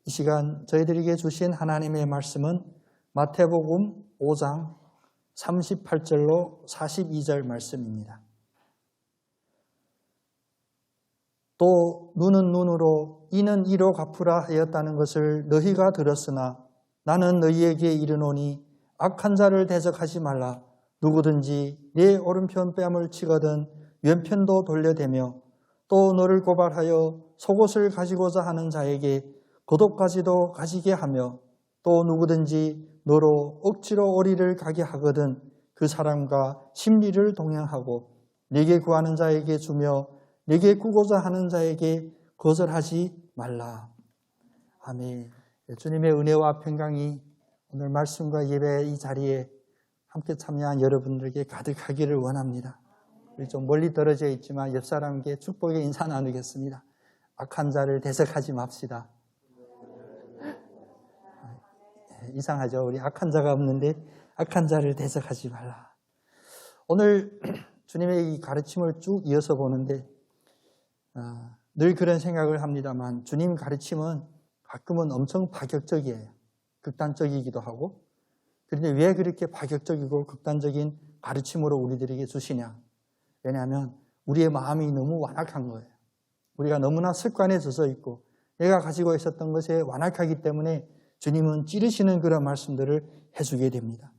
이 시간 저희들에게 주신 하나님의 말씀은 마태복음 5장 38절로 42절 말씀입니다. 또 눈은 눈으로 이는 이로 갚으라 하였다는 것을 너희가 들었으나 나는 너희에게 이르노니 악한 자를 대적하지 말라. 누구든지 내 오른편 뺨을 치거든 왼편도 돌려대며 또 너를 고발하여 속옷을 가지고자 하는 자에게 겉옷까지도 가지게 하며 또 누구든지 너로 억지로 어리를 가게 하거든 그 사람과 심리를 동행하고 네게 구하는 자에게 주며 네게 구고자 하는 자에게 거절하지 말라. 아멘. 주님의 은혜와 평강이 오늘 말씀과 예배 이 자리에 함께 참여한 여러분들에게 가득하기를 원합니다. 우리 좀 멀리 떨어져 있지만 옆 사람에게 축복의 인사 나누겠습니다. 악한 자를 대적하지 맙시다. 이상하죠? 우리 악한 자가 없는데 악한 자를 대적하지 말라. 오늘 주님의 이 가르침을 쭉 이어서 보는데 늘 그런 생각을 합니다만 주님 가르침은 가끔은 엄청 파격적이에요. 극단적이기도 하고. 그런데 왜 그렇게 파격적이고 극단적인 가르침으로 우리들에게 주시냐? 왜냐하면 우리의 마음이 너무 완악한 거예요. 우리가 너무나 습관에 젖어 있고 내가 가지고 있었던 것에 완악하기 때문에 주님은 찌르시는 그런 말씀들을 해주게 됩니다.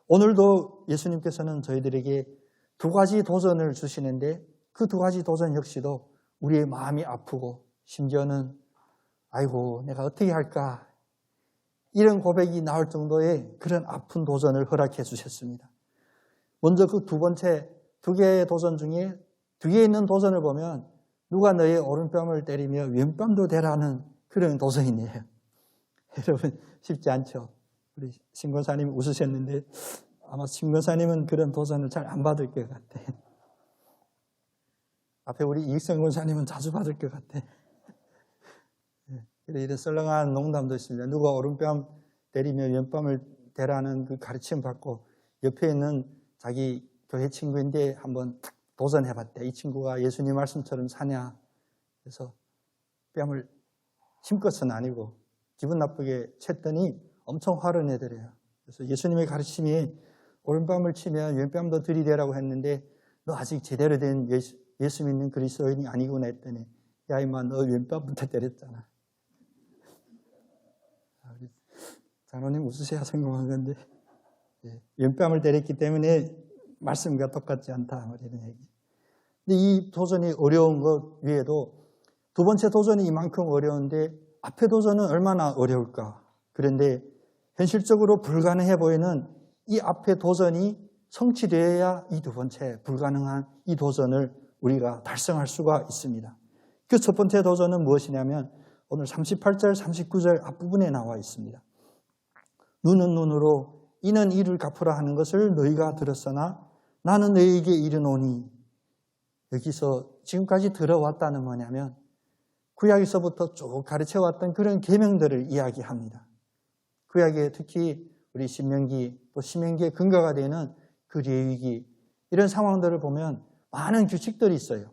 오늘도 예수님께서는 저희들에게 두 가지 도전을 주시는데 그 두 가지 도전 역시도 우리의 마음이 아프고 심지어는 아이고 내가 어떻게 할까 이런 고백이 나올 정도의 그런 아픈 도전을 허락해 주셨습니다. 먼저 그 두 번째 두 개의 도전 중에 뒤에 있는 도전을 보면 누가 너의 오른뺨을 때리며 왼뺨도 대라는 그런 도전이네요. 여러분 쉽지 않죠. 우리 신권사님 웃으셨는데 아마 신권사님은 그런 도전을 잘 안 받을 것 같아. 앞에 우리 이익성 권사님은 자주 받을 것 같아. 이런 썰렁한 농담도 있습니다. 누가 오른뺨 때리며 왼뺨을 대라는 그 가르침 받고 옆에 있는 자기 교회 친구인데 한번 도전해봤대. 이 친구가 예수님 말씀처럼 사냐. 그래서 뺨을 힘껏은 아니고 기분 나쁘게 쳤더니 엄청 화를 내더래요. 그래서 예수님의 가르침이 오른뺨을 치면 왼뺨도 들이대라고 했는데 너 아직 제대로 된 예수 믿는 그리스도인이 아니구나 했더니 야 임마 너 왼뺨부터 때렸잖아. 장로님 웃으셔야 성공한 건데 왼뺨을 때렸기 때문에 말씀과 똑같지 않다 이런 얘기. 근데 이 도전이 어려운 것 외에도 두 번째 도전이 이만큼 어려운데 앞의 도전은 얼마나 어려울까. 그런데 현실적으로 불가능해 보이는 이 앞의 도전이 성취되어야 이 두 번째 불가능한 이 도전을 우리가 달성할 수가 있습니다. 그 첫 번째 도전은 무엇이냐면 오늘 38절, 39절 앞부분에 나와 있습니다. 눈은 눈으로 이는 이를 갚으라 하는 것을 너희가 들었으나 나는 너희에게 이르노니. 여기서 지금까지 들어왔다는 뭐냐면 구약에서부터 쭉 가르쳐왔던 그런 계명들을 이야기합니다. 구약에 특히 우리 신명기 또 신명기의 근거가 되는 그 레위기 이런 상황들을 보면 많은 규칙들이 있어요.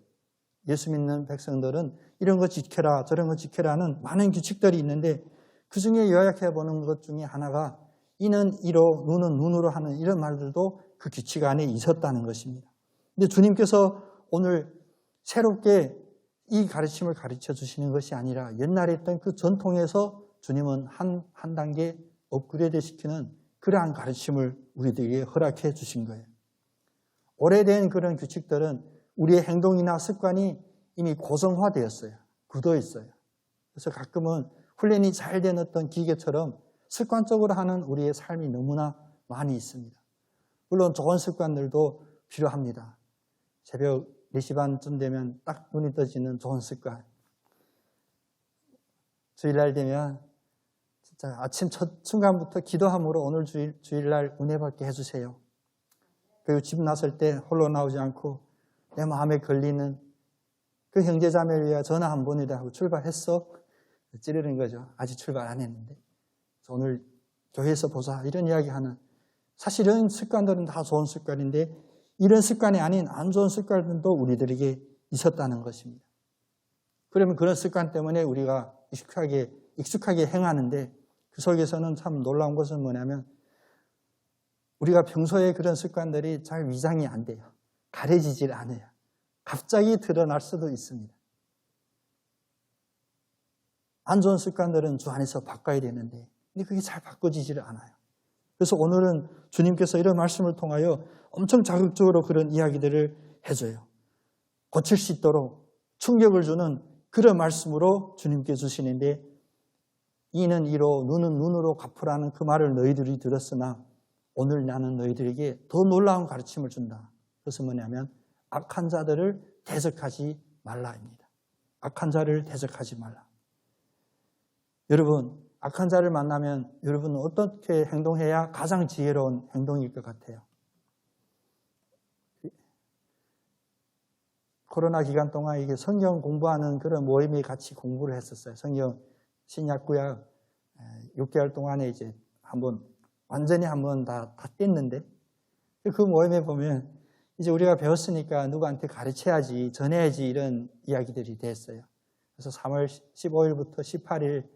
예수 믿는 백성들은 이런 거 지켜라 저런 거 지켜라는 많은 규칙들이 있는데 그 중에 요약해보는 것 중에 하나가 이는 이로 눈은 눈으로 하는 이런 말들도 그 규칙 안에 있었다는 것입니다. 근데 주님께서 오늘 새롭게 이 가르침을 가르쳐 주시는 것이 아니라 옛날에 있던 그 전통에서 주님은 한 단계 업그레이드 시키는 그러한 가르침을 우리들에게 허락해 주신 거예요. 오래된 그런 규칙들은 우리의 행동이나 습관이 이미 고성화되었어요. 굳어 있어요. 그래서 가끔은 훈련이 잘 된 어떤 기계처럼 습관적으로 하는 우리의 삶이 너무나 많이 있습니다. 물론 좋은 습관들도 필요합니다. 새벽 4시 반쯤 되면 딱 눈이 떠지는 좋은 습관. 주일날 되면 진짜 아침 첫 순간부터 기도함으로 오늘 주일날 은혜 받게 해주세요. 그리고 집 나설 때 홀로 나오지 않고 내 마음에 걸리는 그 형제자매를 위해 전화 한 번이다 하고 출발했어? 찌르는 거죠. 아직 출발 안 했는데. 오늘 교회에서 보자 이런 이야기하는 사실은 습관들은 다 좋은 습관인데 이런 습관이 아닌 안 좋은 습관들도 우리들에게 있었다는 것입니다. 그러면 그런 습관 때문에 우리가 익숙하게 익숙하게 행하는데 그 속에서는 참 놀라운 것은 뭐냐면 우리가 평소에 그런 습관들이 잘 위장이 안 돼요. 가려지질 않아요. 갑자기 드러날 수도 있습니다. 안 좋은 습관들은 주 안에서 바꿔야 되는데 근데 그게 잘 바꿔지지를 않아요. 그래서 오늘은 주님께서 이런 말씀을 통하여 엄청 자극적으로 그런 이야기들을 해줘요. 고칠 수 있도록 충격을 주는 그런 말씀으로 주님께 주시는데 이는 이로 눈은 눈으로 갚으라는 그 말을 너희들이 들었으나 오늘 나는 너희들에게 더 놀라운 가르침을 준다. 그것은 뭐냐면 악한 자들을 대적하지 말라입니다. 악한 자를 대적하지 말라. 여러분, 악한 자를 만나면 여러분은 어떻게 행동해야 가장 지혜로운 행동일 것 같아요? 코로나 기간 동안 이게 성경 공부하는 그런 모임이 같이 공부를 했었어요. 성경 신약구약 6개월 동안에 이제 완전히 한번 다 뗐는데 그 모임에 보면 이제 우리가 배웠으니까 누구한테 가르쳐야지, 전해야지 이런 이야기들이 됐어요. 그래서 3월 15일부터 18일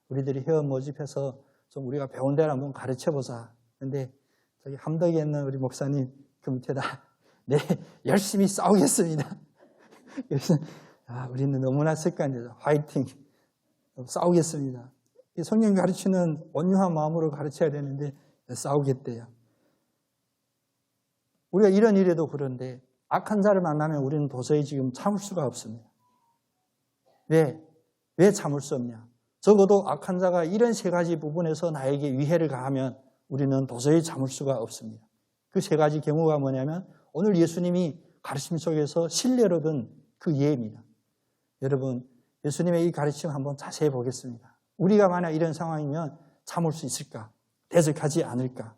우리들이 회원 모집해서 좀 우리가 배운 대로 한번 가르쳐보자. 근데 저기 함덕에 있는 우리 목사님 그 밑에다 네, 열심히 싸우겠습니다. 그래서 우리는 너무나 습관이죠. 화이팅! 싸우겠습니다. 성경 가르치는 온유한 마음으로 가르쳐야 되는데 싸우겠대요. 우리가 이런 일에도 그런데 악한 자를 만나면 우리는 도저히 지금 참을 수가 없습니다. 왜 참을 수 없냐? 적어도 악한 자가 이런 세 가지 부분에서 나에게 위해를 가하면 우리는 도저히 참을 수가 없습니다. 그 세 가지 경우가 뭐냐면 오늘 예수님이 가르침 속에서 신뢰를 얻은 그 예입니다. 여러분, 예수님의 이 가르침 한번 자세히 보겠습니다. 우리가 만약 이런 상황이면 참을 수 있을까? 대적하지 않을까?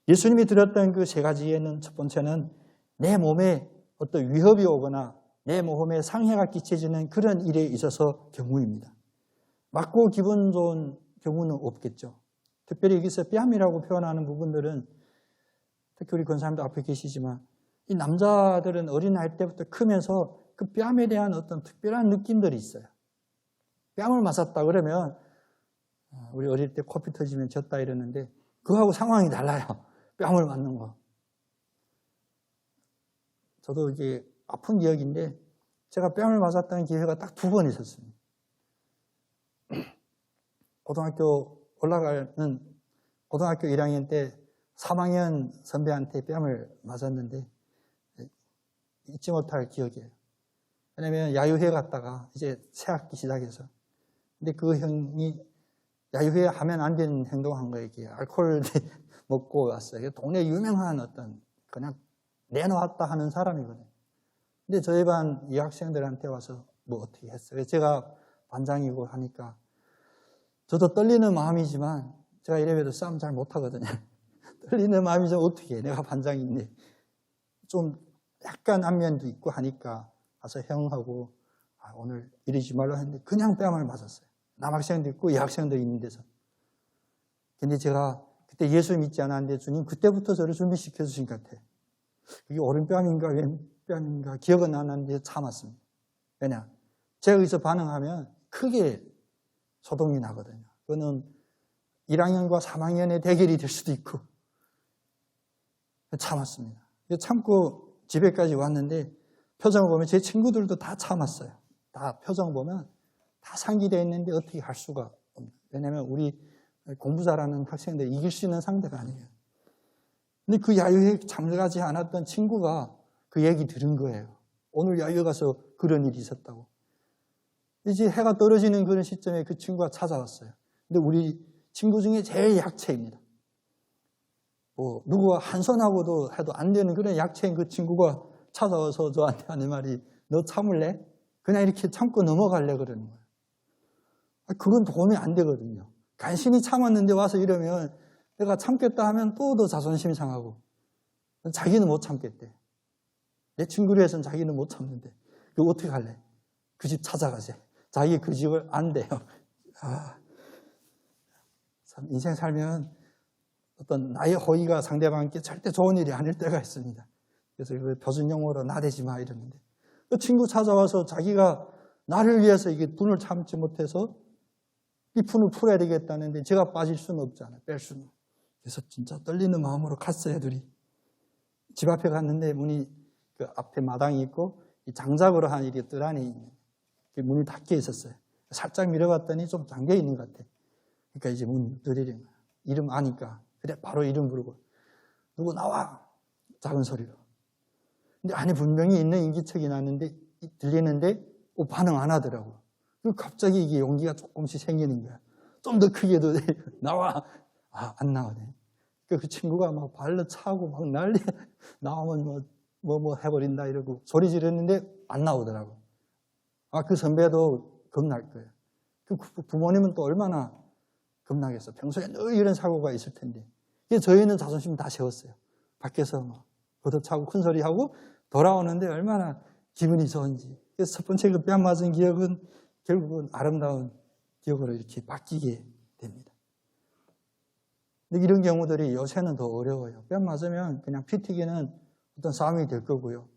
예수님이 들었던 그 세 가지 예는 첫 번째는 내 몸에 어떤 위협이 오거나 내 몸에 상해가 끼쳐지는 그런 일에 있어서 경우입니다. 맞고 기분 좋은 경우는 없겠죠. 특별히 여기서 뺨이라고 표현하는 부분들은 특히 우리 권사님도 앞에 계시지만 이 남자들은 어린아이 때부터 크면서 그 뺨에 대한 어떤 특별한 느낌들이 있어요. 뺨을 맞았다 그러면 우리 어릴 때 코피 터지면 졌다 이러는데 그거하고 상황이 달라요. 뺨을 맞는 거. 저도 이게 아픈 기억인데 제가 뺨을 맞았다는 기회가 딱 2번 있었습니다. 고등학교 올라가는 고등학교 1학년 때 3학년 선배한테 뺨을 맞았는데 잊지 못할 기억이에요. 왜냐면 야유회 갔다가 이제 새학기 시작해서 근데 그 형이 야유회 하면 안 되는 행동한 거예요. 알코올 먹고 왔어요. 동네 유명한 어떤 그냥 내놓았다 하는 사람이거든요. 근데 저희 반 이 학생들한테 와서 뭐 어떻게 했어요. 제가 반장이고 하니까 저도 떨리는 마음이지만 제가 이래봬도 싸움 잘 못하거든요. 떨리는 마음이지만 어떻게 해. 내가 반장인데 좀 약간 안면도 있고 하니까 가서 형하고 오늘 이러지 말라 했는데 그냥 뺨을 맞았어요. 남학생도 있고 여학생도 있는 데서. 근데 제가 그때 예수 믿지 않았는데 주님 그때부터 저를 준비시켜 주신 것 같아요. 그게 오른뺨인가 왼뺨인가 기억은 안 나는데 참았습니다. 왜냐? 제가 여기서 반응하면 크게 소동이 나거든요. 그거는 1학년과 3학년의 대결이 될 수도 있고 참았습니다. 참고 집에까지 왔는데 표정을 보면 제 친구들도 다 참았어요. 다 표정 보면 다 상기되어 있는데 어떻게 할 수가 없어요. 왜냐하면 우리 공부 잘하는 학생들 이길 수 있는 상대가 아니에요. 근데 그 야유회에 참가하지 않았던 친구가 그 얘기 들은 거예요. 오늘 야유회 가서 그런 일이 있었다고. 이제 해가 떨어지는 그런 시점에 그 친구가 찾아왔어요. 근데 우리 친구 중에 제일 약체입니다. 누구가 한 손하고도 해도 안 되는 그런 약체인 그 친구가 찾아와서 저한테 하는 말이 너 참을래? 그냥 이렇게 참고 넘어갈래? 그러는 거예요. 그건 도움이 안 되거든요. 간신히 참았는데 와서 이러면 내가 참겠다 하면 또 더 자존심이 상하고 자기는 못 참겠대. 내 친구를 해서는 자기는 못 참는데 그거 어떻게 할래? 그 집 찾아가세. 자기 그 집을 안 돼요. 참 인생 살면 어떤 나의 호의가 상대방께 절대 좋은 일이 아닐 때가 있습니다. 그래서 그 표준 용어로 나대지 마 이러는데 그 친구 찾아와서 자기가 나를 위해서 이게 분을 참지 못해서 이 푼을 풀어야 되겠다는데 제가 빠질 수는 없잖아요. 뺄 수는. 그래서 진짜 떨리는 마음으로 갔어요, 둘이. 집 앞에 갔는데 문이 그 앞에 마당이 있고 이 장작으로 한 이게 뜰 안에 있는 문이 닫혀 있었어요. 살짝 밀어봤더니 좀 잠겨 있는 것 같아. 그러니까 이제 문 두드리는 거야. 이름 아니까. 그래 바로 이름 부르고 누구 나와! 작은 소리로. 근데 안에 분명히 있는 인기척이 나는데 들리는데 반응 안 하더라고. 갑자기 이게 용기가 조금씩 생기는 거야. 좀 더 크게도 나와! 안 나오네. 그 친구가 막 발로 차고 막 난리 나오면 뭐 해버린다 이러고 소리 지르는데 안 나오더라고. 그 선배도 겁날 거예요. 그 부모님은 또 얼마나 겁나겠어. 평소에 늘 이런 사고가 있을 텐데. 저희는 자존심 다 세웠어요. 밖에서 막 걷어차고 큰 소리 하고 돌아오는데 얼마나 기분이 좋은지. 그래서 첫 번째 그 뺨 맞은 기억은 결국은 아름다운 기억으로 이렇게 바뀌게 됩니다. 근데 이런 경우들이 요새는 더 어려워요. 뺨 맞으면 그냥 피 튀기는 어떤 싸움이 될 거고요.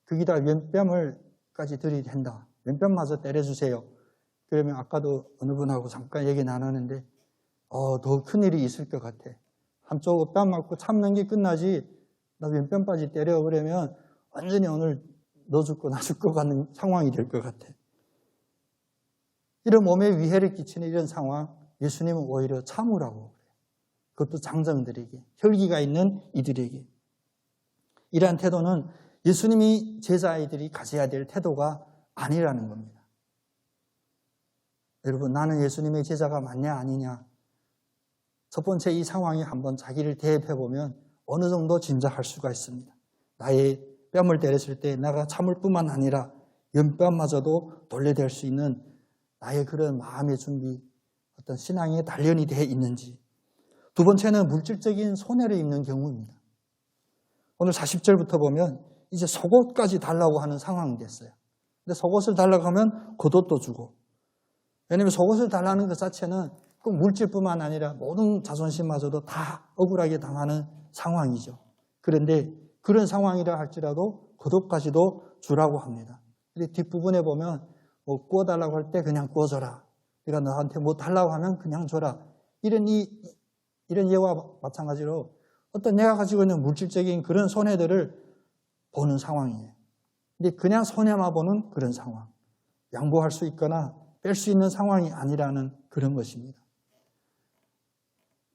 거기다 왼뺨을까지 들이댄다. 왼뺨 맞아 때려주세요. 그러면 아까도 어느 분하고 잠깐 얘기 나눴는데 더 큰일이 있을 것 같아. 한쪽 뺨 맞고 참는 게 끝나지 나 왼뺨까지 때려 그러면 완전히 오늘 너 죽고 나 죽고 가는 상황이 될 것 같아. 이런 몸에 위해를 끼치는 이런 상황 예수님은 오히려 참으라고 그래요. 그것도 장정들에게, 혈기가 있는 이들에게. 이러한 태도는 예수님이 제자아이들이 가져야 될 태도가 아니라는 겁니다. 여러분, 나는 예수님의 제자가 맞냐 아니냐. 첫 번째 이 상황이 한번 자기를 대입해보면 어느 정도 짐작할 수가 있습니다. 나의 뺨을 때렸을 때 내가 참을 뿐만 아니라 연뺨마저도 돌려댈 수 있는 나의 그런 마음의 준비, 어떤 신앙의 단련이 되어 있는지. 두 번째는 물질적인 손해를 입는 경우입니다. 오늘 40절부터 보면 이제 속옷까지 달라고 하는 상황이 됐어요. 근데 속옷을 달라고 하면 겉옷도 주고. 왜냐하면 속옷을 달라는 것 자체는 꼭 물질뿐만 아니라 모든 자존심마저도 다 억울하게 당하는 상황이죠. 그런데 그런 상황이라 할지라도 겉옷까지도 주라고 합니다. 근데 뒷부분에 보면 구워달라고 할 때 그냥 구워줘라. 그러니까 너한테 뭐 달라고 하면 그냥 줘라. 이런 예와 마찬가지로 어떤 내가 가지고 있는 물질적인 그런 손해들을 보는 상황이에요. 근데 그냥 손해만 보는 그런 상황. 양보할 수 있거나 뺄 수 있는 상황이 아니라는 그런 것입니다.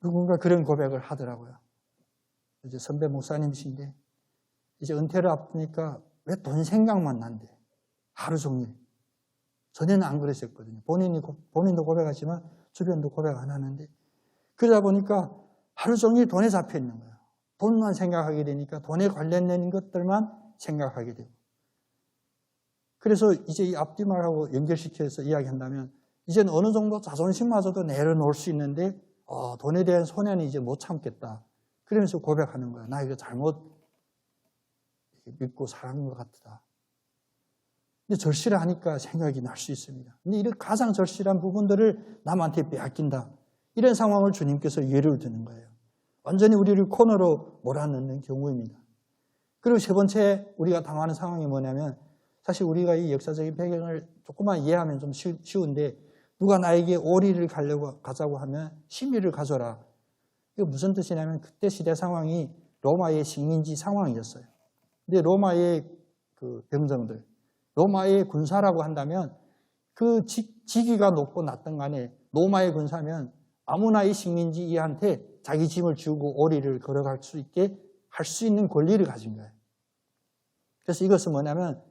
누군가 그런 고백을 하더라고요. 이제 선배 목사님이신데 이제 은퇴를 앞두니까 왜 돈 생각만 난대. 하루 종일. 전에는 안 그랬었거든요. 본인도 고백하지만 주변도 고백 안 하는데 그러다 보니까 하루 종일 돈에 잡혀 있는 거예요. 돈만 생각하게 되니까 돈에 관련된 것들만 생각하게 되고. 그래서 이제 이 앞뒤 말하고 연결시켜서 이야기한다면 이제는 어느 정도 자존심마저도 내려놓을 수 있는데 돈에 대한 손해는 이제 못 참겠다. 그러면서 고백하는 거야. 나 이거 잘못 믿고 살아간 것 같다. 근데 절실하니까 생각이 날 수 있습니다. 근데 이런 가장 절실한 부분들을 남한테 빼앗긴다. 이런 상황을 주님께서 예를 드는 거예요. 완전히 우리를 코너로 몰아넣는 경우입니다. 그리고 세 번째 우리가 당하는 상황이 뭐냐면 사실 우리가 이 역사적인 배경을 조금만 이해하면 좀 쉬운데 누가 나에게 오리를 가자고 하면 심리를 가져라. 이거 무슨 뜻이냐면 그때 시대 상황이 로마의 식민지 상황이었어요. 근데 로마의 그 병정들, 로마의 군사라고 한다면 그 직위가 높고 낮든 간에 로마의 군사면 아무나 이 식민지 이한테 자기 짐을 주고 오리를 걸어갈 수 있게 할 수 있는 권리를 가진 거예요. 그래서 이것은 뭐냐면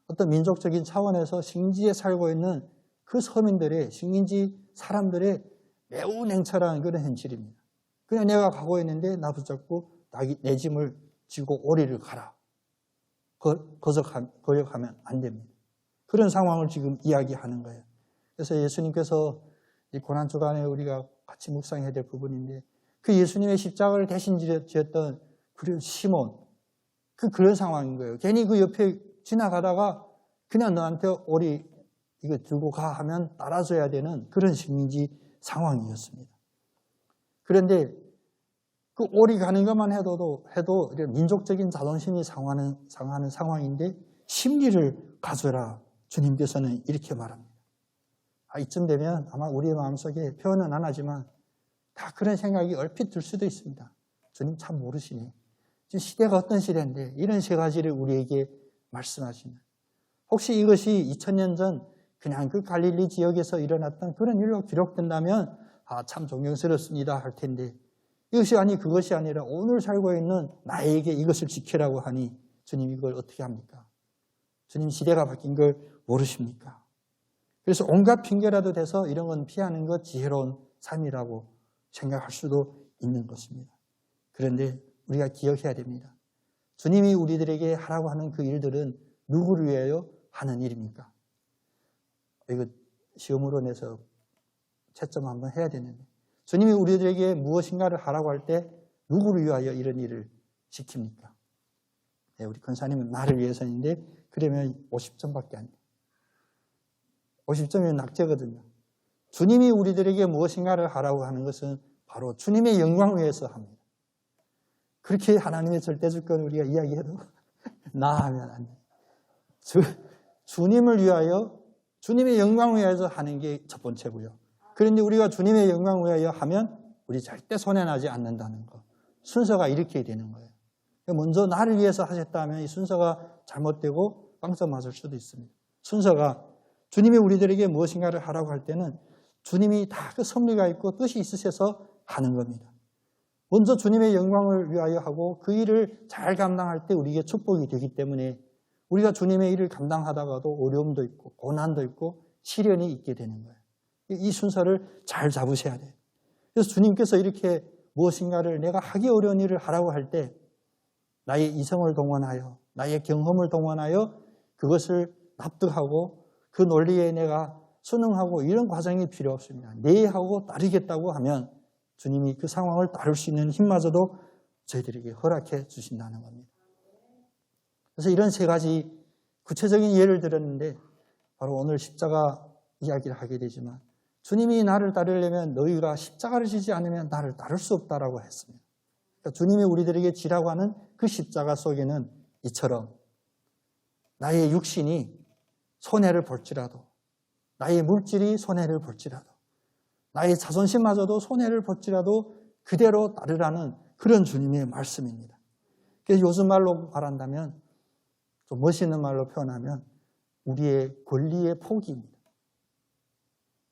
어떤 민족적인 차원에서 식민지에 살고 있는 그 서민들의 식민지 사람들의 매우 냉철한 그런 현실입니다. 그냥 내가 가고 있는데 나 붙잡고 내 짐을 지고 오리를 가라. 거역하면 안 됩니다. 그런 상황을 지금 이야기하는 거예요. 그래서 예수님께서 이 고난주간에 우리가 같이 묵상해야 될 부분인데 그 예수님의 십자가를 대신 지었던 그런 시몬 그런 상황인 거예요. 괜히 그 옆에 지나가다가 그냥 너한테 오리 이거 들고 가 하면 따라줘야 되는 그런 식민지 상황이었습니다. 그런데 그 오리 가는 것만 해도 이런 민족적인 자존심이 상하는 상황인데 심리를 가져라 주님께서는 이렇게 말합니다. 이쯤 되면 아마 우리의 마음속에 표현은 안 하지만 다 그런 생각이 얼핏 들 수도 있습니다. 주님 참 모르시네. 지금 시대가 어떤 시대인데 이런 세 가지를 우리에게 말씀하시는. 혹시 이것이 2000년 전 그냥 그 갈릴리 지역에서 일어났던 그런 일로 기록된다면 참 존경스럽습니다 할 텐데 이것이 그것이 아니라 오늘 살고 있는 나에게 이것을 지키라고 하니 주님 이걸 어떻게 합니까? 주님 시대가 바뀐 걸 모르십니까? 그래서 온갖 핑계라도 대서 이런 건 피하는 것 지혜로운 삶이라고 생각할 수도 있는 것입니다. 그런데 우리가 기억해야 됩니다. 주님이 우리들에게 하라고 하는 그 일들은 누구를 위하여 하는 일입니까? 이거 시험으로 내서 채점 한번 해야 되는데 주님이 우리들에게 무엇인가를 하라고 할 때 누구를 위하여 이런 일을 시킵니까? 네, 우리 권사님은 나를 위해서인데 그러면 50점밖에 안 돼. 50점이면 낙제거든요. 주님이 우리들에게 무엇인가를 하라고 하는 것은 바로 주님의 영광을 위해서 합니다. 그렇게 하나님의 절대주권을 우리가 이야기해도 나 하면 안 돼. 주님을 위하여 주님의 영광을 위해서 하는 게 첫 번째고요. 그런데 우리가 주님의 영광을 위하여 하면 우리 절대 손해나지 않는다는 거. 순서가 이렇게 되는 거예요. 먼저 나를 위해서 하셨다면 이 순서가 잘못되고 빵점 맞을 수도 있습니다. 순서가 주님이 우리들에게 무엇인가를 하라고 할 때는 주님이 다 그 섭리가 있고 뜻이 있으셔서 하는 겁니다. 먼저 주님의 영광을 위하여 하고 그 일을 잘 감당할 때 우리에게 축복이 되기 때문에 우리가 주님의 일을 감당하다가도 어려움도 있고 고난도 있고 시련이 있게 되는 거예요. 이 순서를 잘 잡으셔야 돼요. 그래서 주님께서 이렇게 무엇인가를 내가 하기 어려운 일을 하라고 할 때 나의 이성을 동원하여 나의 경험을 동원하여 그것을 납득하고 그 논리에 내가 순응하고 이런 과정이 필요 없습니다. 네 하고 따르겠다고 하면 주님이 그 상황을 따를 수 있는 힘마저도 저희들에게 허락해 주신다는 겁니다. 그래서 이런 세 가지 구체적인 예를 들었는데 바로 오늘 십자가 이야기를 하게 되지만 주님이 나를 따르려면 너희가 십자가를 지지 않으면 나를 따를 수 없다라고 했습니다. 그러니까 주님이 우리들에게 지라고 하는 그 십자가 속에는 이처럼 나의 육신이 손해를 볼지라도 나의 물질이 손해를 볼지라도 나의 자존심마저도 손해를 볼지라도 그대로 따르라는 그런 주님의 말씀입니다. 그래서 요즘 말로 말한다면 좀 멋있는 말로 표현하면 우리의 권리의 포기입니다.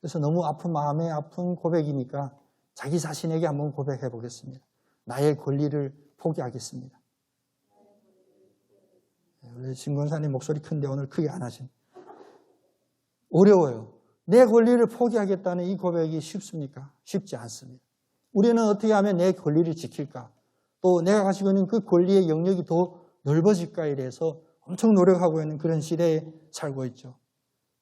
그래서 너무 아픈 마음에 아픈 고백이니까 자기 자신에게 한번 고백해 보겠습니다. 나의 권리를 포기하겠습니다. 원래 신권사님 목소리 큰데 오늘 크게 안 하신. 어려워요. 내 권리를 포기하겠다는 이 고백이 쉽습니까? 쉽지 않습니다. 우리는 어떻게 하면 내 권리를 지킬까? 또 내가 가지고 있는 그 권리의 영역이 더 넓어질까에 대해서 엄청 노력하고 있는 그런 시대에 살고 있죠.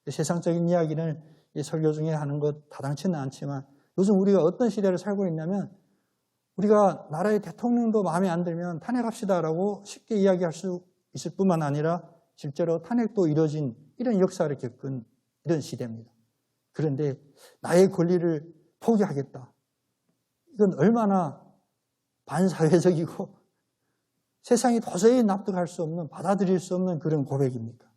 세상적인 이야기를 설교 중에 하는 것 타당치는 않지만 요즘 우리가 어떤 시대를 살고 있냐면 우리가 나라의 대통령도 마음에 안 들면 탄핵합시다라고 쉽게 이야기할 수 있을 뿐만 아니라 실제로 탄핵도 이뤄진 이런 역사를 겪은 이런 시대입니다. 그런데 나의 권리를 포기하겠다. 이건 얼마나 반사회적이고 세상이 도저히 납득할 수 없는, 받아들일 수 없는 그런 고백입니까?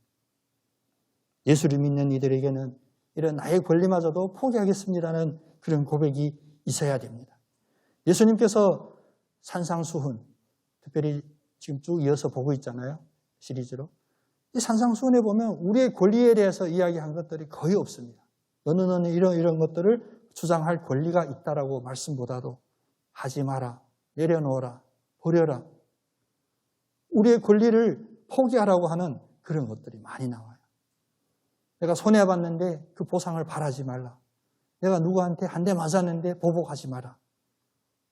예수를 믿는 이들에게는 이런 나의 권리마저도 포기하겠습니다는 그런 고백이 있어야 됩니다. 예수님께서 산상수훈, 특별히 지금 쭉 이어서 보고 있잖아요. 시리즈로. 이 산상수훈에 보면 우리의 권리에 대해서 이야기한 것들이 거의 없습니다. 너는 이런 것들을 주장할 권리가 있다라고 말씀보다도 하지 마라, 내려놓아라, 버려라. 우리의 권리를 포기하라고 하는 그런 것들이 많이 나와요. 내가 손해봤는데 그 보상을 바라지 말라. 내가 누구한테 한 대 맞았는데 보복하지 마라.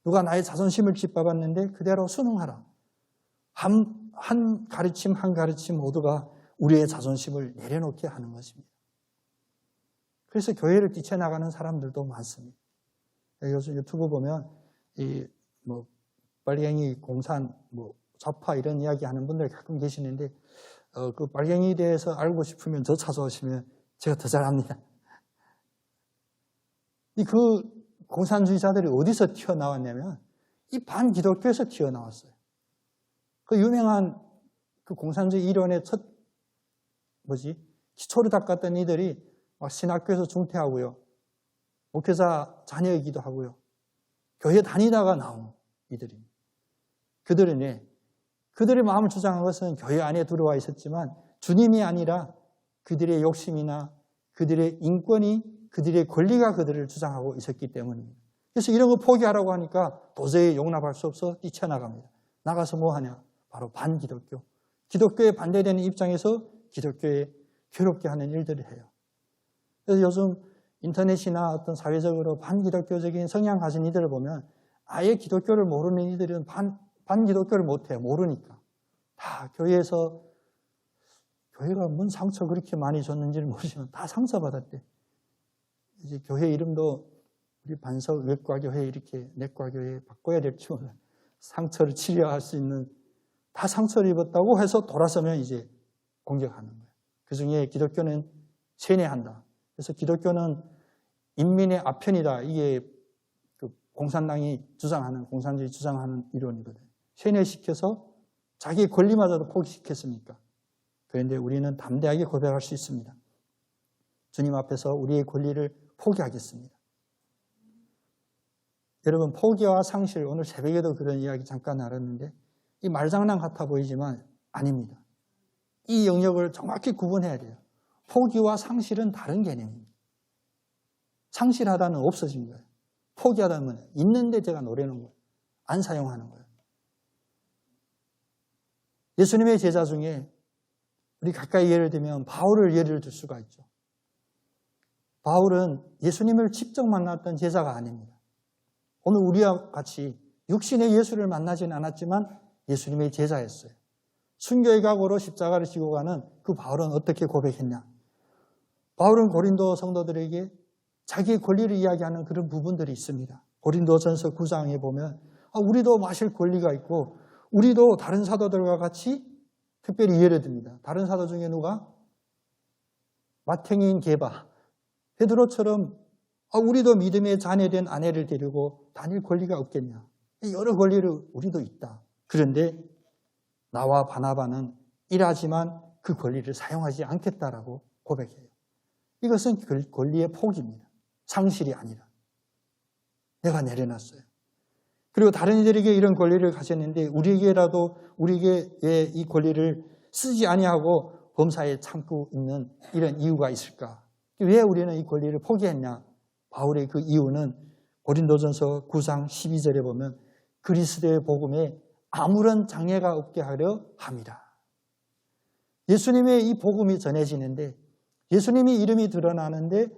누가 나의 자존심을 짓밟았는데 그대로 순응하라. 한 가르침 모두가 우리의 자존심을 내려놓게 하는 것입니다. 그래서 교회를 뛰쳐나가는 사람들도 많습니다. 요즘 유튜브 보면 빨갱이 공산 좌파 이런 이야기 하는 분들 가끔 계시는데 그 빨갱이에 대해서 알고 싶으면 저 찾아오시면 제가 더 잘합니다. 그 공산주의자들이 어디서 튀어나왔냐면 이 반기독교에서 튀어나왔어요. 그 유명한 그 공산주의 이론의 기초를 닦았던 이들이 막 신학교에서 중퇴하고요. 목회자 자녀이기도 하고요. 교회 다니다가 나온 이들입니다. 그들의 마음을 주장한 것은 교회 안에 들어와 있었지만 주님이 아니라 그들의 욕심이나 그들의 인권이, 그들의 권리가 그들을 주장하고 있었기 때문입니다. 그래서 이런 거 포기하라고 하니까 도저히 용납할 수 없어 뛰쳐나갑니다. 나가서 뭐 하냐? 바로 반기독교. 기독교에 반대되는 입장에서 기독교에 괴롭게 하는 일들을 해요. 그래서 요즘 인터넷이나 어떤 사회적으로 반기독교적인 성향 가진 이들을 보면 아예 기독교를 모르는 이들은 반기독교를 못해요. 모르니까. 다 교회에서, 교회가 뭔 상처 그렇게 많이 줬는지를 모르지만 다 상처받았대. 이제 교회 이름도 우리 반석 외과교회 이렇게 내과교회 바꿔야 될지 몰라요. 상처를 치료할 수 있는, 다 상처를 입었다고 해서 돌아서면 이제 공격하는 거예요. 그 중에 기독교는 세뇌한다. 그래서 기독교는 인민의 아편이다. 이게 그 공산당이 주장하는, 공산주의 주장하는 이론이거든요. 세뇌시켜서 자기 권리마저도 포기시켰으니까. 그런데 우리는 담대하게 고백할 수 있습니다. 주님 앞에서 우리의 권리를 포기하겠습니다. 여러분, 포기와 상실, 오늘 새벽에도 그런 이야기 잠깐 나눴는데 이 말장난 같아 보이지만 아닙니다. 이 영역을 정확히 구분해야 돼요. 포기와 상실은 다른 개념입니다. 상실하다는 없어진 거예요. 포기하다는 있는데 제가 노려놓은 거예요. 안 사용하는 거예요. 예수님의 제자 중에 우리 가까이 예를 들면 바울을 예를 들 수가 있죠. 바울은 예수님을 직접 만났던 제자가 아닙니다. 오늘 우리와 같이 육신의 예수를 만나지는 않았지만 예수님의 제자였어요. 순교의 각오로 십자가를 지고 가는 그 바울은 어떻게 고백했냐? 바울은 고린도 성도들에게 자기의 권리를 이야기하는 그런 부분들이 있습니다. 고린도전서 9장에 보면 우리도 마실 권리가 있고 우리도 다른 사도들과 같이 특별히 예를 듭니다. 다른 사도 중에 누가? 마탱이인 게바, 베드로처럼 우리도 믿음의 자녀된 아내를 데리고 다닐 권리가 없겠냐. 여러 권리를 우리도 있다. 그런데 나와 바나바는 일하지만 그 권리를 사용하지 않겠다라고 고백해요. 이것은 권리의 포기입니다. 상실이 아니라. 내가 내려놨어요. 그리고 다른 이들에게 이런 권리를 가졌는데 우리에게 왜 이 권리를 쓰지 아니하고 범사에 참고 있는 이런 이유가 있을까? 왜 우리는 이 권리를 포기했냐? 바울의 그 이유는 고린도전서 9장 12절에 보면 그리스도의 복음에 아무런 장애가 없게 하려 합니다. 예수님의 이 복음이 전해지는데 예수님의 이름이 드러나는데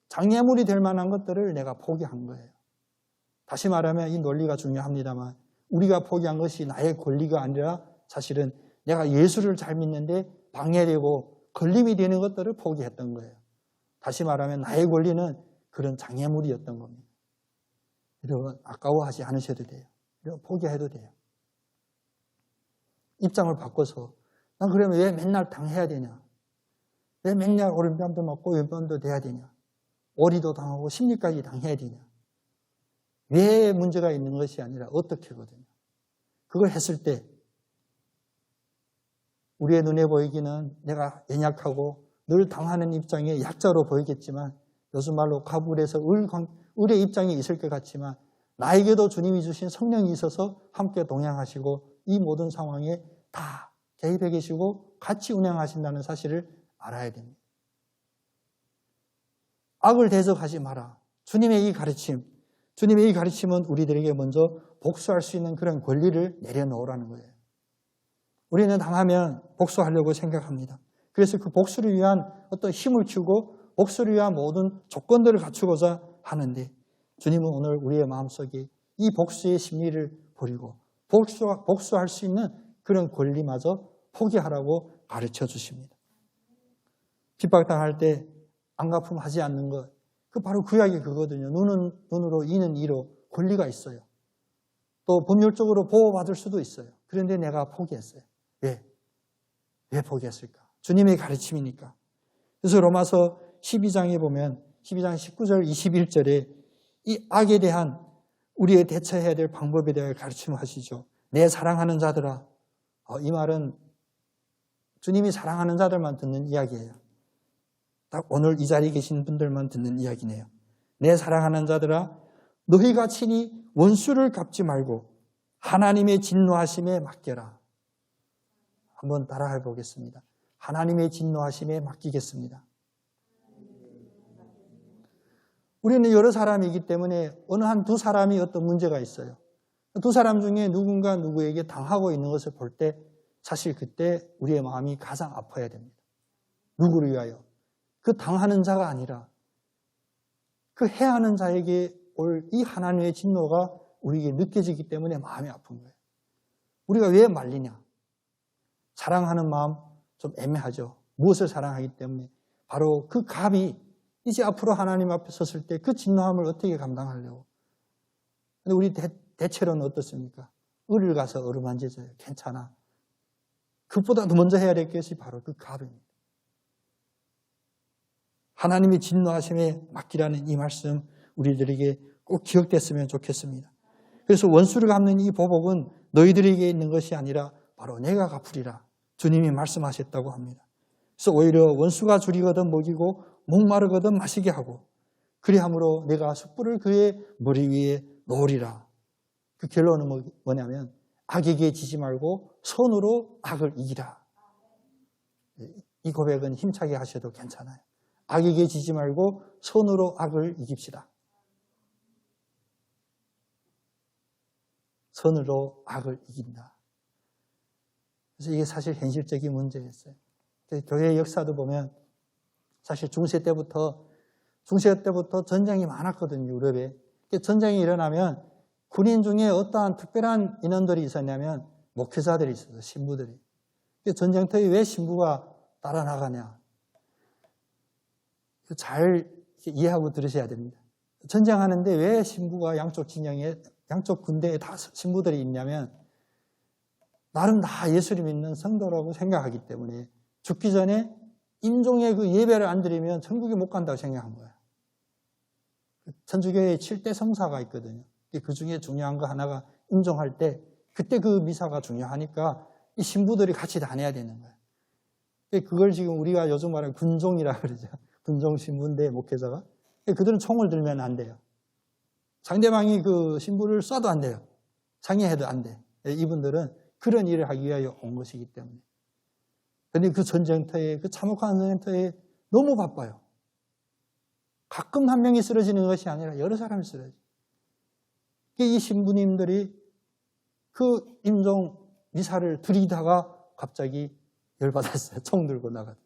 장애물이 될 만한 것들을 내가 포기한 거예요. 다시 말하면 이 논리가 중요합니다만 우리가 포기한 것이 나의 권리가 아니라 사실은 내가 예수를 잘 믿는데 방해되고 걸림이 되는 것들을 포기했던 거예요. 다시 말하면 나의 권리는 그런 장애물이었던 겁니다. 여러분 아까워하지 않으셔도 돼요. 여러분 포기해도 돼요. 입장을 바꿔서 난 그러면 왜 맨날 당해야 되냐? 왜 맨날 오른편도 맞고 왼편도 돼야 되냐? 오리도 당하고 심리까지 당해야 되냐? 왜 문제가 있는 것이 아니라 어떻게거든요. 그걸 했을 때 우리의 눈에 보이기는 내가 연약하고 늘 당하는 입장에 약자로 보이겠지만 요즘 말로 가불에서 을의 입장에 있을 것 같지만 나에게도 주님이 주신 성령이 있어서 함께 동행하시고 이 모든 상황에 다 개입해 계시고 같이 운행하신다는 사실을 알아야 됩니다. 악을 대적하지 마라. 주님의 이 가르침은 우리들에게 먼저 복수할 수 있는 그런 권리를 내려놓으라는 거예요. 우리는 당하면 복수하려고 생각합니다. 그래서 그 복수를 위한 어떤 힘을 키우고 복수를 위한 모든 조건들을 갖추고자 하는데 주님은 오늘 우리의 마음속에 이 복수의 심리를 버리고 복수할 수 있는 그런 권리마저 포기하라고 가르쳐 주십니다. 핍박당할 때 안갚음하지 않는 것, 그 바로 구약이 그거거든요. 눈은 눈으로, 이는 이로 권리가 있어요. 또 법률적으로 보호받을 수도 있어요. 그런데 내가 포기했어요. 왜 포기했을까? 주님의 가르침이니까. 그래서 로마서 12장에 보면 12장 19절 21절에 이 악에 대한 우리의 대처해야 될 방법에 대해 가르침을 하시죠. 내 사랑하는 자들아. 이 말은 주님이 사랑하는 자들만 듣는 이야기예요. 딱 오늘 이 자리에 계신 분들만 듣는 이야기네요. 내 사랑하는 자들아, 너희가 친히 원수를 갚지 말고 하나님의 진노하심에 맡겨라. 한번 따라해 보겠습니다. 하나님의 진노하심에 맡기겠습니다. 우리는 여러 사람이기 때문에 어느 한두 사람이 어떤 문제가 있어요. 두 사람 중에 누군가 누구에게 당하고 있는 것을 볼 때 사실 그때 우리의 마음이 가장 아파야 됩니다. 누구를 위하여? 그 당하는 자가 아니라 그 해하는 자에게 올 이 하나님의 진노가 우리에게 느껴지기 때문에 마음이 아픈 거예요. 우리가 왜 말리냐? 사랑하는 마음 좀 애매하죠. 무엇을 사랑하기 때문에? 바로 그 갑이 이제 앞으로 하나님 앞에 섰을 때 그 진노함을 어떻게 감당하려고? 근데 우리 대체로는 어떻습니까? 을을 가서 어루만져줘요. 괜찮아. 그것보다 더 먼저 해야 될 것이 바로 그 갑입니다. 하나님의 진노하심에 맡기라는 이 말씀 우리들에게 꼭 기억됐으면 좋겠습니다. 그래서 원수를 갚는 이 보복은 너희들에게 있는 것이 아니라 바로 내가 갚으리라 주님이 말씀하셨다고 합니다. 그래서 오히려 원수가 줄이거든 먹이고 목마르거든 마시게 하고 그리함으로 내가 숯불을 그의 머리 위에 놓으리라. 그 결론은 뭐냐면 악에게 지지 말고 손으로 악을 이기라. 이 고백은 힘차게 하셔도 괜찮아요. 악에게 지지 말고 손으로 악을 이깁시다. 손으로 악을 이긴다. 그래서 이게 사실 현실적인 문제였어요. 교회의 역사도 보면 사실 중세 때부터 전쟁이 많았거든요. 유럽에. 전쟁이 일어나면 군인 중에 어떠한 특별한 인원들이 있었냐면 목회자들이 있었어요. 신부들이. 전쟁터에 왜 신부가 따라 나가냐. 잘 이해하고 들으셔야 됩니다. 전쟁하는데 왜 신부가 양쪽 진영에, 양쪽 군대에 다 신부들이 있냐면 나름 다 예수를 믿는 성도라고 생각하기 때문에 죽기 전에 임종의 그 예배를 안 드리면 천국에 못 간다고 생각한 거예요. 천주교에 7대 성사가 있거든요. 그 중에 중요한 거 하나가 임종할 때 그때 그 미사가 중요하니까 이 신부들이 같이 다녀야 되는 거예요. 그걸 지금 우리가 요즘 말하는 군종이라고 그러죠. 군종 신부인데 목회자가. 그들은 총을 들면 안 돼요. 상대방이 그 신부를 쏴도 안 돼요. 장애해도 안 돼. 이분들은 그런 일을 하기 위하여 온 것이기 때문에. 그런데 그 전쟁터에, 그 참혹한 전쟁터에 너무 바빠요. 가끔 한 명이 쓰러지는 것이 아니라 여러 사람이 쓰러져요. 이 신부님들이 그 임종 미사를 드리다가 갑자기 열받았어요. 총 들고 나가서.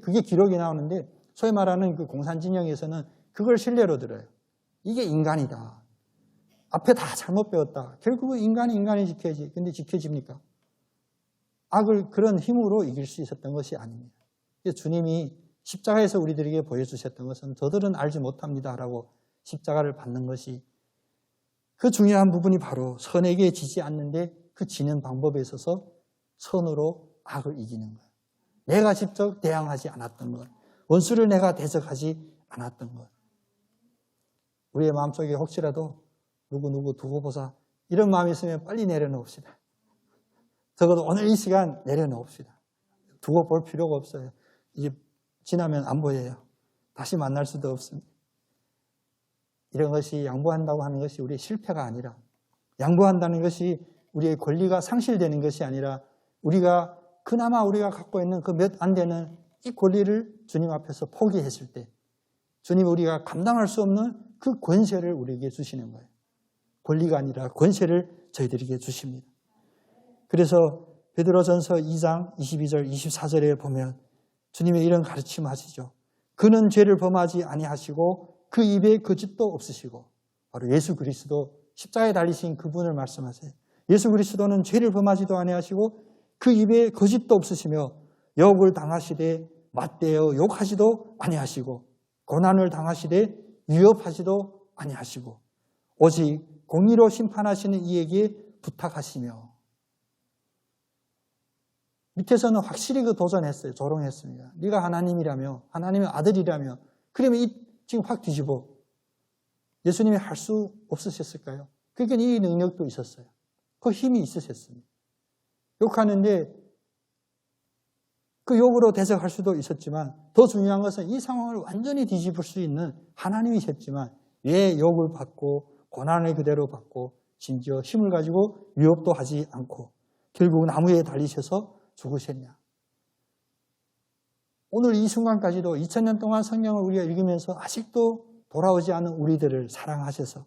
그게 기록이 나오는데 소위 말하는 그 공산진영에서는 그걸 신뢰로 들어요. 이게 인간이다. 앞에 다 잘못 배웠다. 결국은 인간이 지켜야지. 근데 지켜집니까? 악을 그런 힘으로 이길 수 있었던 것이 아닙니다. 주님이 십자가에서 우리들에게 보여주셨던 것은 저들은 알지 못합니다라고 십자가를 받는 것이 그 중요한 부분이 바로 선에게 지지 않는데 그 지는 방법에 있어서 선으로 악을 이기는 거예요. 내가 직접 대항하지 않았던 것. 원수를 내가 대적하지 않았던 것. 우리의 마음속에 혹시라도 누구 두고 보자 이런 마음이 있으면 빨리 내려놓읍시다. 적어도 오늘 이 시간 내려놓읍시다. 두고 볼 필요가 없어요. 이제 지나면 안 보여요. 다시 만날 수도 없습니다. 이런 것이 양보한다고 하는 것이 우리의 실패가 아니라 양보한다는 것이 우리의 권리가 상실되는 것이 아니라 우리가 그나마 우리가 갖고 있는 그 몇 안 되는 이 권리를 주님 앞에서 포기했을 때 주님이 우리가 감당할 수 없는 그 권세를 우리에게 주시는 거예요. 권리가 아니라 권세를 저희들에게 주십니다. 그래서 베드로전서 2장 22절 24절에 보면 주님의 이런 가르침 하시죠. 그는 죄를 범하지 아니하시고 그 입에 거짓도 없으시고 바로 예수 그리스도 십자가에 달리신 그분을 말씀하세요. 예수 그리스도는 죄를 범하지도 아니하시고 그 입에 거짓도 없으시며 욕을 당하시되 맞대어 욕하지도 아니하시고 고난을 당하시되 위협하지도 아니하시고 오직 공의로 심판하시는 이에게 부탁하시며 밑에서는 확실히 그 도전했어요. 조롱했습니다. 네가 하나님이라며 하나님의 아들이라며 그러면 지금 확 뒤집어. 예수님이 할 수 없으셨을까요? 그러니까 이 능력도 있었어요. 그 힘이 있으셨습니다. 욕하는데 그 욕으로 대적할 수도 있었지만 더 중요한 것은 이 상황을 완전히 뒤집을 수 있는 하나님이셨지만 왜 욕을 받고 고난을 그대로 받고 심지어 힘을 가지고 위협도 하지 않고 결국 나무에 달리셔서 죽으셨냐. 오늘 이 순간까지도 2000년 동안 성경을 우리가 읽으면서 아직도 돌아오지 않은 우리들을 사랑하셔서